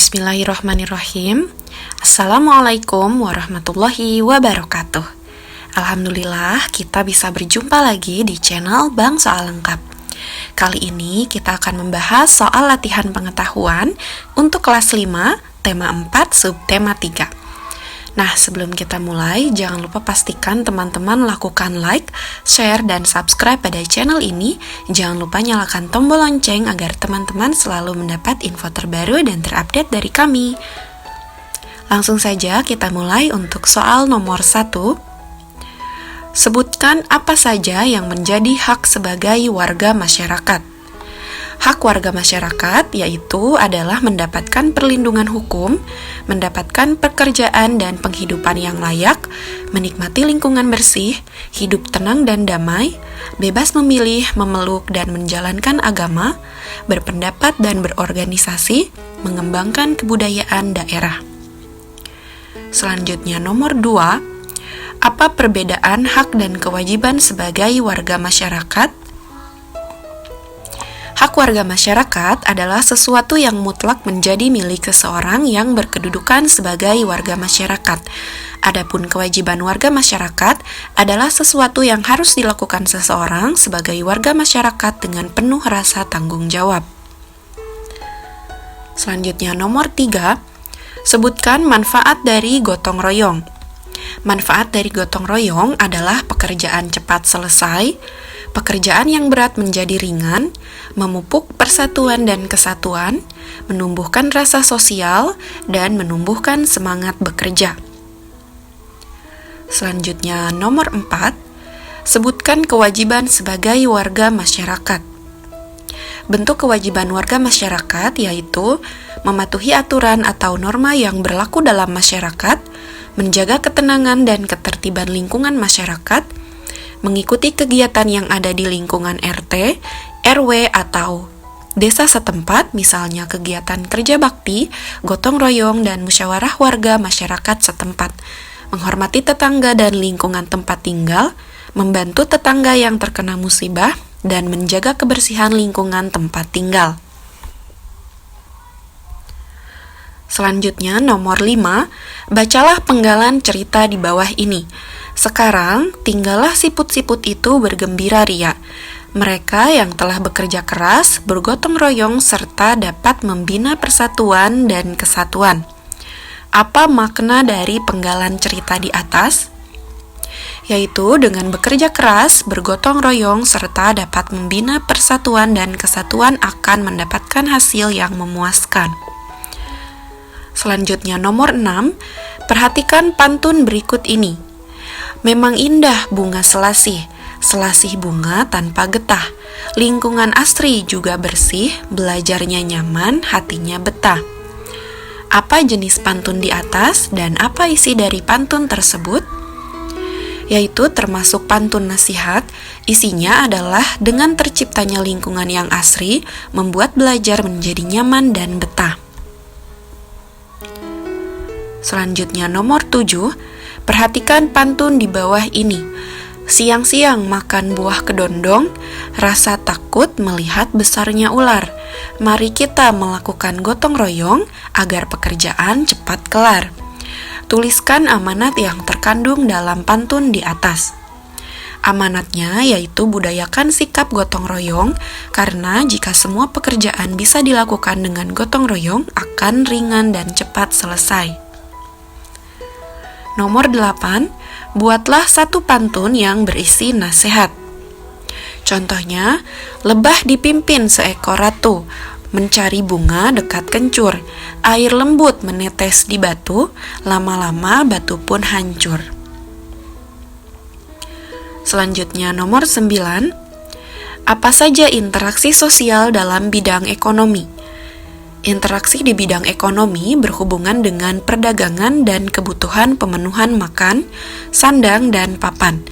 Bismillahirrahmanirrahim. Assalamualaikum warahmatullahi wabarakatuh. Alhamdulillah kita bisa berjumpa lagi di channel Bang Soal Lengkap. Kali ini kita akan membahas soal latihan pengetahuan untuk kelas 5, tema 4, subtema 3. Nah, sebelum kita mulai, jangan lupa pastikan teman-teman lakukan like, share, dan subscribe pada channel ini. Jangan lupa nyalakan tombol lonceng agar teman-teman selalu mendapat info terbaru dan terupdate dari kami. Langsung saja kita mulai untuk soal nomor 1. Sebutkan apa saja yang menjadi hak sebagai warga masyarakat. Hak warga masyarakat yaitu adalah mendapatkan perlindungan hukum, mendapatkan pekerjaan dan penghidupan yang layak, menikmati lingkungan bersih, hidup tenang dan damai, bebas memilih, memeluk dan menjalankan agama, berpendapat dan berorganisasi, mengembangkan kebudayaan daerah. Selanjutnya nomor 2, apa perbedaan hak dan kewajiban sebagai warga masyarakat? Hak warga masyarakat adalah sesuatu yang mutlak menjadi milik seseorang yang berkedudukan sebagai warga masyarakat. Adapun kewajiban warga masyarakat adalah sesuatu yang harus dilakukan seseorang sebagai warga masyarakat dengan penuh rasa tanggung jawab. Selanjutnya nomor 3, sebutkan manfaat dari gotong royong. Manfaat dari gotong royong adalah pekerjaan cepat selesai, pekerjaan yang berat menjadi ringan, memupuk persatuan dan kesatuan, menumbuhkan rasa sosial, dan menumbuhkan semangat bekerja. Selanjutnya nomor 4, sebutkan kewajiban sebagai warga masyarakat. Bentuk kewajiban warga masyarakat yaitu mematuhi aturan atau norma yang berlaku dalam masyarakat, menjaga ketenangan dan ketertiban lingkungan masyarakat, mengikuti kegiatan yang ada di lingkungan RT, RW, atau desa setempat, misalnya kegiatan kerja bakti, gotong royong, dan musyawarah warga masyarakat setempat, menghormati tetangga dan lingkungan tempat tinggal, membantu tetangga yang terkena musibah, dan menjaga kebersihan lingkungan tempat tinggal. Selanjutnya nomor 5, bacalah penggalan cerita di bawah ini. Sekarang, tinggallah siput-siput itu bergembira ria. Mereka yang telah bekerja keras, bergotong royong, serta dapat membina persatuan dan kesatuan. Apa makna dari penggalan cerita di atas? Yaitu dengan bekerja keras, bergotong royong, serta dapat membina persatuan dan kesatuan akan mendapatkan hasil yang memuaskan. Selanjutnya nomor 6, perhatikan pantun berikut ini. Memang indah bunga selasih, selasih bunga tanpa getah. Lingkungan asri juga bersih, belajarnya nyaman, hatinya betah. Apa jenis pantun di atas dan apa isi dari pantun tersebut? Yaitu termasuk pantun nasihat, isinya adalah dengan terciptanya lingkungan yang asri, membuat belajar menjadi nyaman dan betah. Selanjutnya nomor 7, perhatikan pantun di bawah ini. Siang-siang makan buah kedondong, rasa takut melihat besarnya ular. Mari kita melakukan gotong royong agar pekerjaan cepat kelar. Tuliskan amanat yang terkandung dalam pantun di atas. Amanatnya yaitu budayakan sikap gotong royong, karena jika semua pekerjaan bisa dilakukan dengan gotong royong akan ringan dan cepat selesai. Nomor 8, buatlah satu pantun yang berisi nasihat. Contohnya, lebah dipimpin seekor ratu, mencari bunga dekat kencur, air lembut menetes di batu, lama-lama batu pun hancur. Selanjutnya nomor 9, apa saja interaksi sosial dalam bidang ekonomi? Interaksi di bidang ekonomi berhubungan dengan perdagangan dan kebutuhan pemenuhan makan, sandang, dan papan.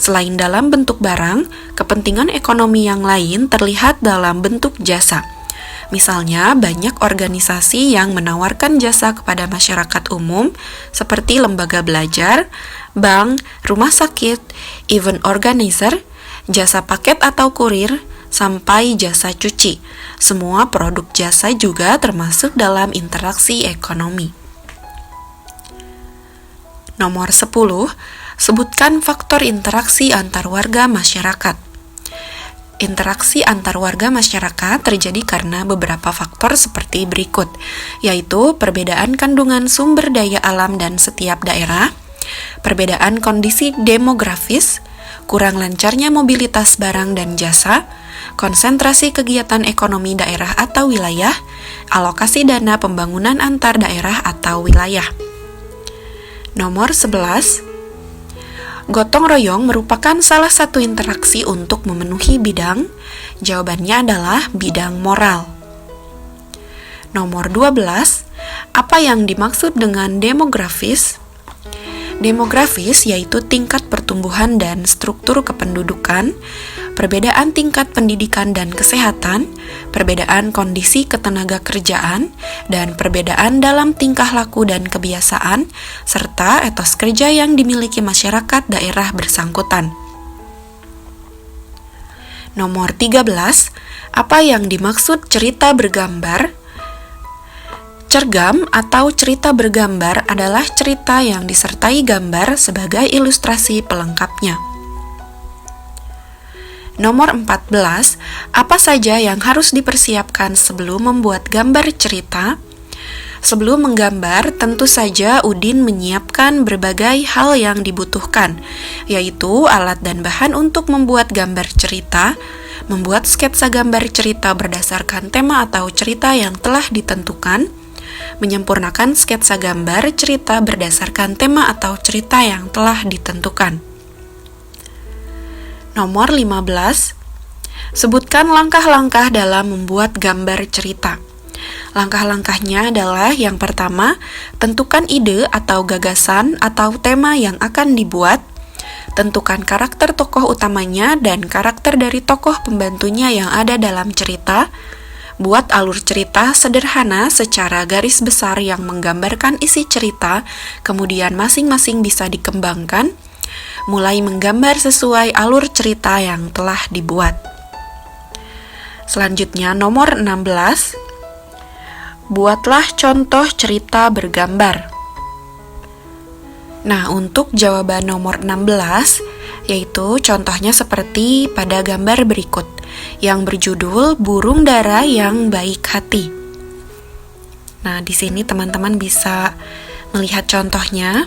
Selain dalam bentuk barang, kepentingan ekonomi yang lain terlihat dalam bentuk jasa. Misalnya, banyak organisasi yang menawarkan jasa kepada masyarakat umum, seperti lembaga belajar, bank, rumah sakit, event organizer, jasa paket atau kurir, sampai jasa cuci. Semua produk jasa juga termasuk dalam interaksi ekonomi. Nomor 10, sebutkan faktor interaksi antar warga masyarakat. Interaksi antar warga masyarakat terjadi karena beberapa faktor seperti berikut, yaitu perbedaan kandungan sumber daya alam dan setiap daerah, perbedaan kondisi demografis, kurang lancarnya mobilitas barang dan jasa, konsentrasi kegiatan ekonomi daerah atau wilayah, alokasi dana pembangunan antar daerah atau wilayah. Nomor 11, gotong royong merupakan salah satu interaksi untuk memenuhi bidang. Jawabannya adalah bidang moral. Nomor 12, apa yang dimaksud dengan demografis? Demografis yaitu tingkat pertumbuhan dan struktur kependudukan, perbedaan tingkat pendidikan dan kesehatan, perbedaan kondisi ketenaga kerjaan, dan perbedaan dalam tingkah laku dan kebiasaan, serta etos kerja yang dimiliki masyarakat daerah bersangkutan. Nomor 13, apa yang dimaksud cerita bergambar? Cergam atau cerita bergambar adalah cerita yang disertai gambar sebagai ilustrasi pelengkapnya. Nomor 14, apa saja yang harus dipersiapkan sebelum membuat gambar cerita? Sebelum menggambar, tentu saja Udin menyiapkan berbagai hal yang dibutuhkan, yaitu alat dan bahan untuk membuat gambar cerita, membuat sketsa gambar cerita berdasarkan tema atau cerita yang telah ditentukan, menyempurnakan sketsa gambar cerita berdasarkan tema atau cerita yang telah ditentukan. Nomor 15, sebutkan langkah-langkah dalam membuat gambar cerita. Langkah-langkahnya adalah yang pertama, tentukan ide atau gagasan atau tema yang akan dibuat, tentukan karakter tokoh utamanya dan karakter dari tokoh pembantunya yang ada dalam cerita, buat alur cerita sederhana secara garis besar yang menggambarkan isi cerita, kemudian masing-masing bisa dikembangkan, mulai menggambar sesuai alur cerita yang telah dibuat. Selanjutnya nomor 16, buatlah contoh cerita bergambar. Nah, untuk jawaban nomor 16, yaitu contohnya seperti pada gambar berikut, yang berjudul Burung Dara yang Baik Hati. Nah, di sini teman-teman bisa melihat contohnya.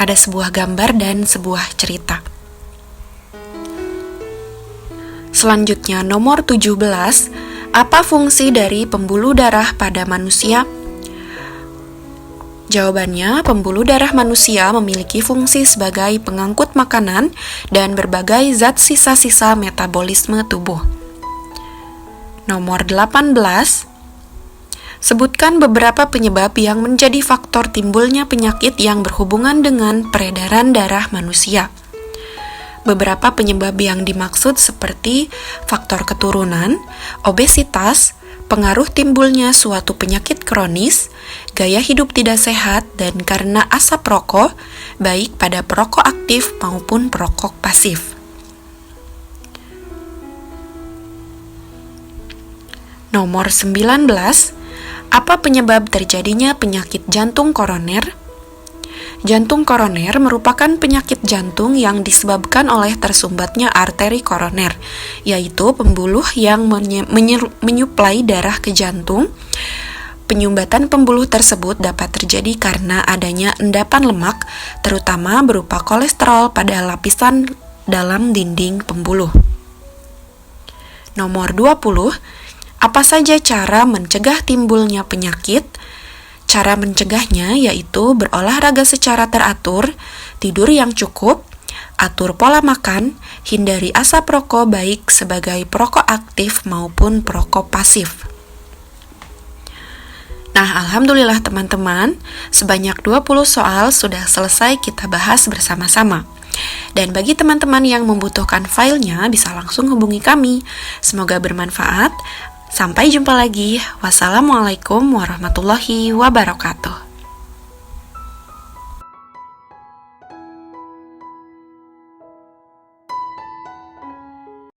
Ada sebuah gambar dan sebuah cerita. Selanjutnya nomor 17, apa fungsi dari pembuluh darah pada manusia? Jawabannya, pembuluh darah manusia memiliki fungsi sebagai pengangkut makanan dan berbagai zat sisa-sisa metabolisme tubuh. Nomor 18, sebutkan beberapa penyebab yang menjadi faktor timbulnya penyakit yang berhubungan dengan peredaran darah manusia. Beberapa penyebab yang dimaksud seperti faktor keturunan, obesitas, pengaruh timbulnya suatu penyakit kronis, gaya hidup tidak sehat, dan karena asap rokok, baik pada perokok aktif maupun perokok pasif. Nomor 19, apa penyebab terjadinya penyakit jantung koroner? Jantung koroner merupakan penyakit jantung yang disebabkan oleh tersumbatnya arteri koroner, yaitu pembuluh yang menyuplai darah ke jantung. Penyumbatan pembuluh tersebut dapat terjadi karena adanya endapan lemak, terutama berupa kolesterol pada lapisan dalam dinding pembuluh. Nomor 20, apa saja cara mencegah timbulnya penyakit? Cara mencegahnya yaitu berolahraga secara teratur, tidur yang cukup, atur pola makan, hindari asap rokok baik sebagai perokok aktif maupun perokok pasif. Nah, alhamdulillah teman-teman, sebanyak 20 soal sudah selesai kita bahas bersama-sama. Dan bagi teman-teman yang membutuhkan filenya, bisa langsung hubungi kami. Semoga bermanfaat. Sampai jumpa lagi. Wassalamualaikum warahmatullahi wabarakatuh.